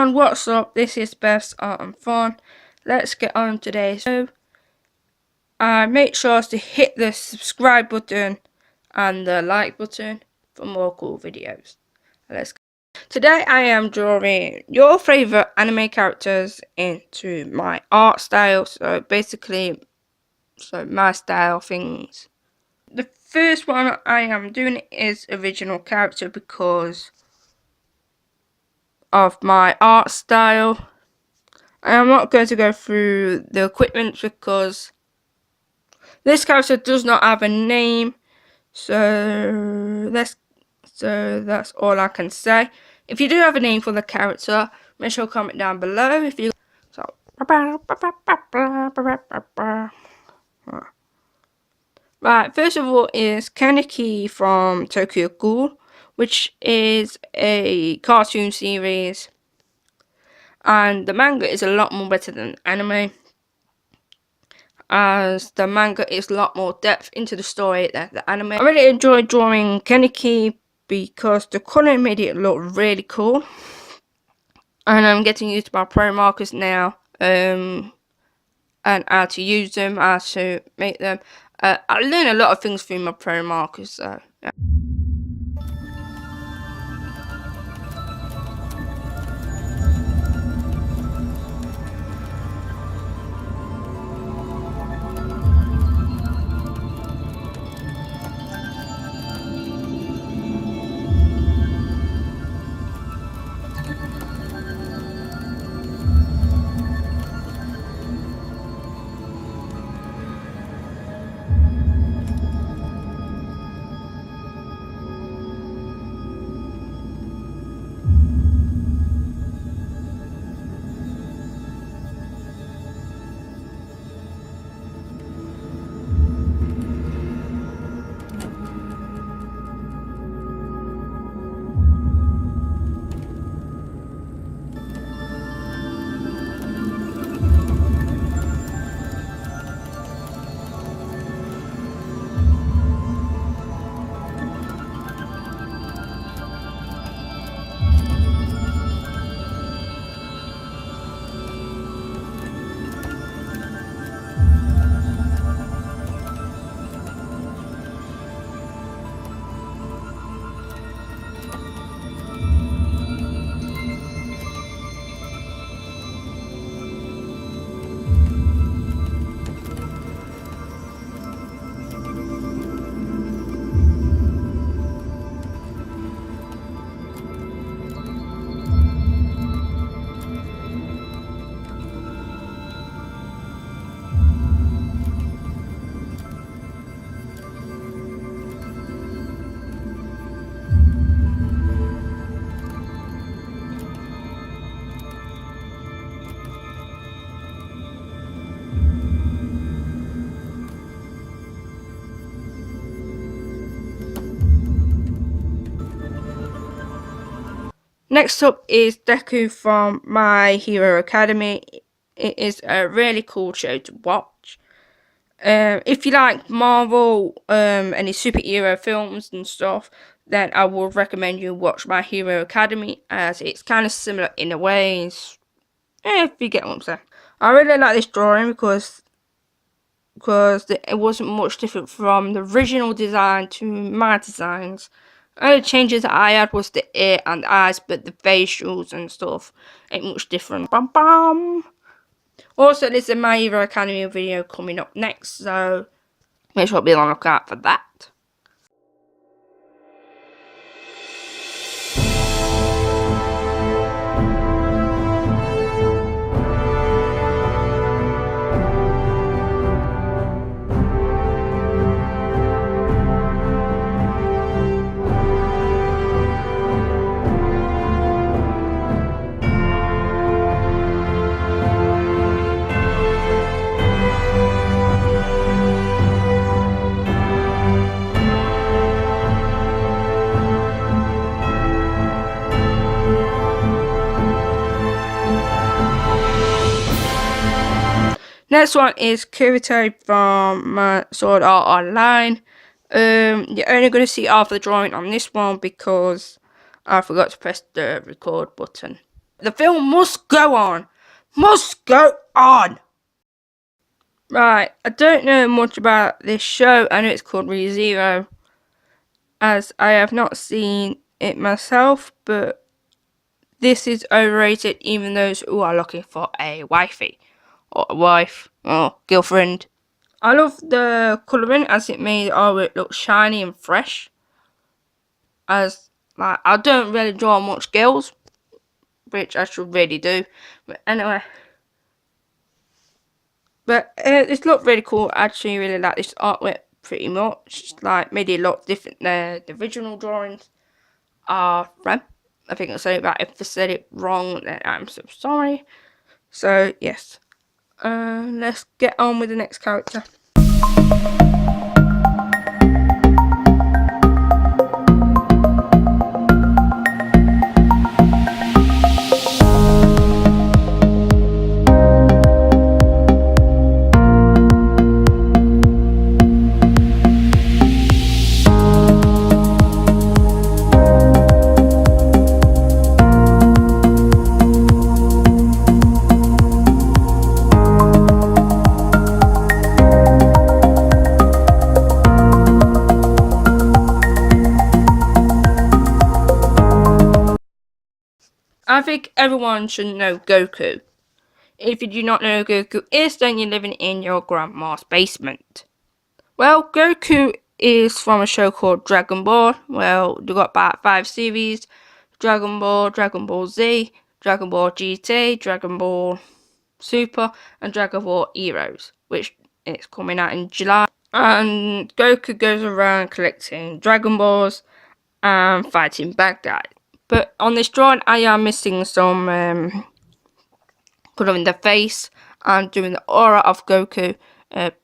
What's up? This is Beth's Art and Fun. Let's get on today's show. Make sure to hit the subscribe button and the like button for more cool videos. Let's go. Today I am drawing your favorite anime characters into my art style. So basically, my style things. The first one I am doing is original character because of my art style. I am not going to go through the equipment because this character does not have a name, so that's all I can say. If you do have a name for the character, make sure to comment down below. If you right, first of all is Kaneki from Tokyo Ghoul, which is a cartoon series, and the manga is a lot more better than anime, as the manga is a lot more depth into the story than the anime. I really enjoyed drawing Kaneki because the colour made it look really cool, and I'm getting used to my Promarkers now, and how to use them, how to make them. I learned a lot of things through my Promarkers, so yeah. Next up is Deku from My Hero Academia. It is a really cool show to watch. If you like Marvel, any superhero films and stuff, then I would recommend you watch My Hero Academia, as it's kind of similar in a ways. If you get what I'm saying. I really like this drawing because it wasn't much different from the original design to my designs. Only changes that I had was the ear and the eyes, but the facials and stuff ain't much different. Bam bam. Also, there's a My Hero Academia video coming up next, so make sure to be on the lookout for that. Next one is Kirito from Sword Art Online. You're only going to see half the drawing on this one because I forgot to press the record button. The film must go on. Must go on. Right, I don't know much about this show. I know it's called ReZero, as I have not seen it myself, but this is overrated, even those who are looking for a wifey, or a wife, or girlfriend. I love the colouring as it made all it look shiny and fresh. As like, I don't really draw much girls, which I should really do. But anyway, but it looked really cool. I actually really like this artwork pretty much. Like, made it look different than the original drawings are from. I think I said it right. If I said it wrong, then I'm so sorry. So yes, let's get on with the next character. I think everyone should know Goku. If you do not know who Goku is, then you're living in your grandma's basement. Well, Goku is from a show called Dragon Ball. Well, they got about 5 series: Dragon Ball Z, Dragon Ball GT, Dragon Ball Super, and Dragon Ball Heroes, which is coming out in July. And Goku goes around collecting Dragon Balls and fighting bad guys. But on this drawing, I am missing some coloring the face and doing the aura of Goku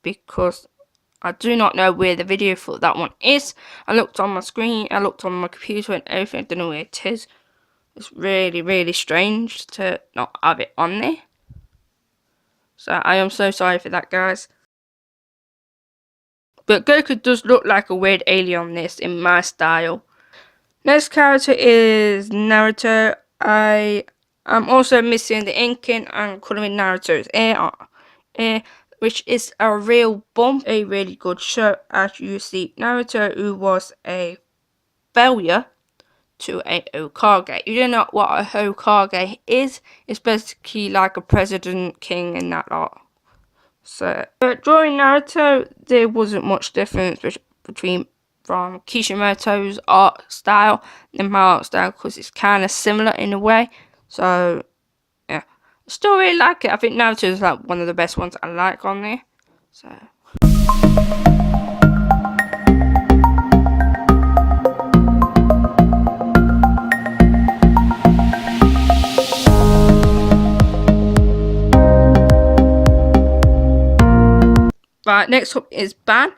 because I do not know where the video for that one is. I looked on my screen, I looked on my computer and everything, I don't know where it is. It's really, really strange to not have it on there. So I am so sorry for that, guys. But Goku does look like a weird alien on this in my style. Next character is Naruto. I am also missing the inking and colouring Naruto's hair, which is a real bump. A really good show. As you see, Naruto, who was a failure to a Hokage. You don't know what a Hokage is. It's basically like a president, king, and that lot. So, but drawing Naruto, there wasn't much difference between from Kishimoto's art style and my art style, because it's kind of similar in a way. So yeah, I still really like it. I think Naruto is like one of the best ones I like on there. So right, next up is Ban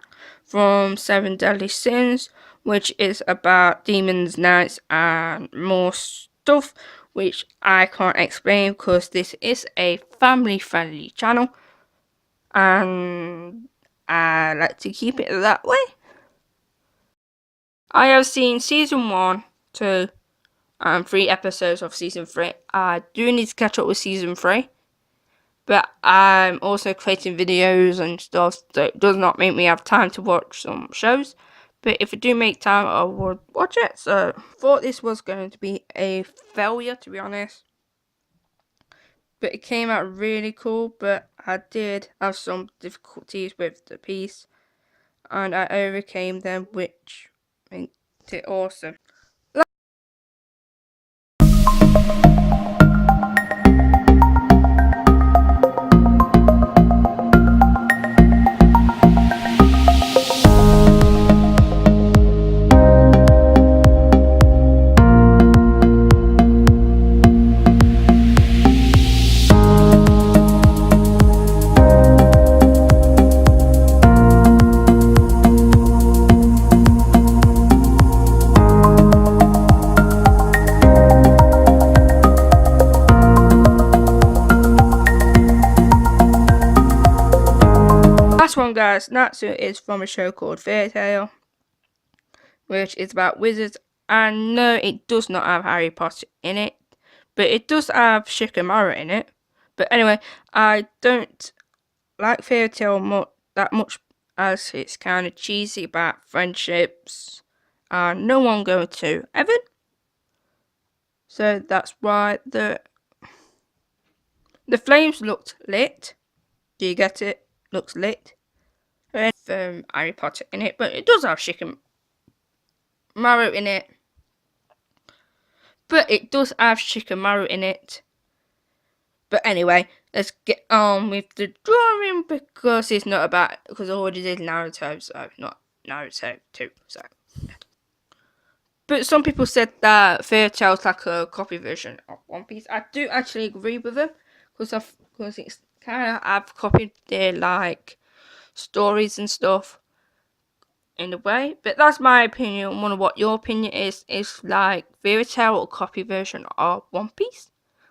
from Seven Deadly Sins, which is about demons, knights, and more stuff, which I can't explain because this is a family-friendly channel, and I like to keep it that way. I have seen season 1, 2, and 3 episodes of season 3. I do need to catch up with season 3. But I'm also creating videos and stuff, so it does not make me have time to watch some shows. But if I do make time, I would watch it. So, thought this was going to be a failure, to be honest. But it came out really cool, but I did have some difficulties with the piece. And I overcame them, which made it awesome. Last one, guys. Natsu is from a show called Fairy Tail, which is about wizards. And no, it does not have Harry Potter in it, but it does have shikamaru in it. But anyway, I don't like fairy tale that much, as it's kind of cheesy about friendships and no one going to heaven. So that's why the flames looked lit. Do you get it? Looks lit. And Harry Potter in it, but it does have shikamaru in it. But it does have shikamaru in it. But anyway, let's get on with the drawing because it's not about, because I already did Naruto, so not Naruto 2. So, but some people said that Fairy Tail's like a copy version of One Piece. I do actually agree with them because it's kind of I've copied their like stories and stuff in a way. But that's my opinion. I wonder what your opinion is. Is like Fairy Tail or copy version of One Piece?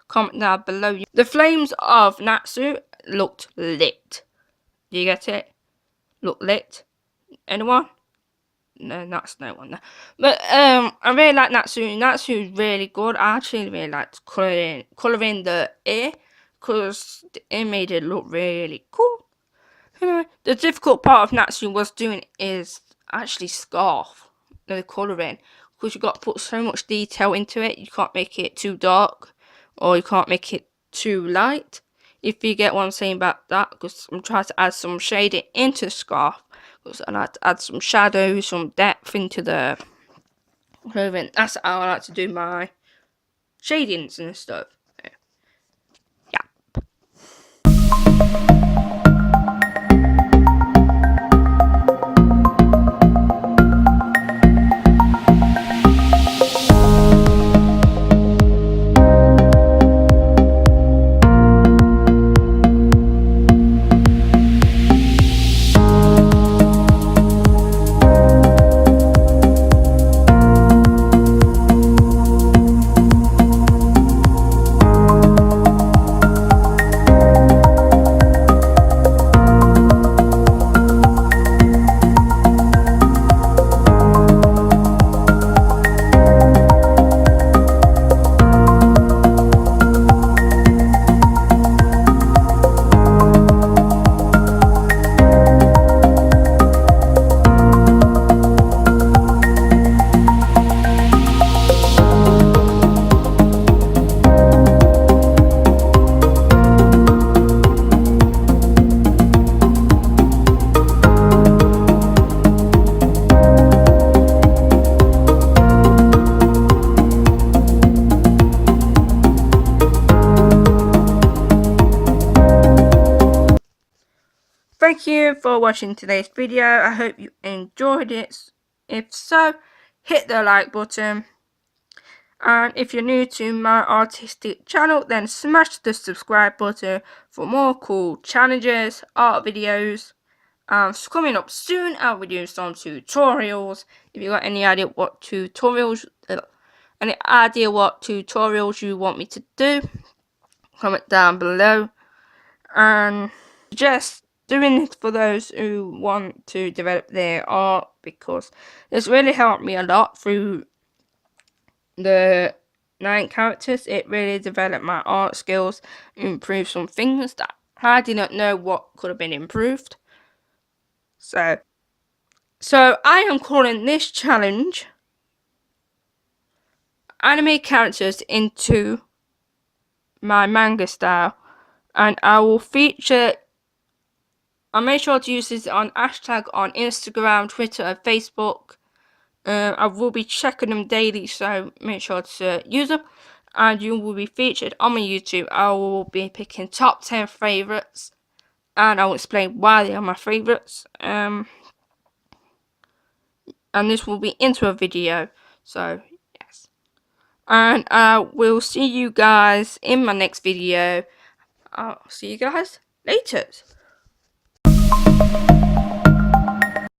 Comment down below. The flames of Natsu looked lit. Do you get it? Look lit. Anyone? No, that's no one there. But I really like Natsu. Natsu is really good. I actually really liked colouring the ear because it made it look really cool. Anyway, the difficult part of Natsu was doing is actually scarf, the colouring, because you got to put so much detail into it. You can't make it too dark, or you can't make it too light. If you get what I'm saying about that, because I'm trying to add some shading into the scarf, because I like to add some shadow, some depth into the clothing. That's how I like to do my shadings and stuff. Yeah. Thank you for watching today's video. I hope you enjoyed it. If so, hit the like button. And if you're new to my artistic channel, then smash the subscribe button for more cool challenges, art videos. Coming up soon, I'll be doing some tutorials. If you got any idea what tutorials you want me to do, comment down below. And just doing it for those who want to develop their art, because it's really helped me a lot through the 9 characters. It really developed my art skills, improved some things that I didn't know what could have been improved. So I am calling this challenge Animate Characters into My Manga Style, and I will feature, I'll make sure to use this on hashtag on Instagram, Twitter and Facebook. I will be checking them daily, so make sure to use them. And you will be featured on my YouTube. I will be picking top 10 favourites, and I will explain why they are my favourites. And this will be into a video, so yes. And I will see you guys in my next video. I'll see you guys later.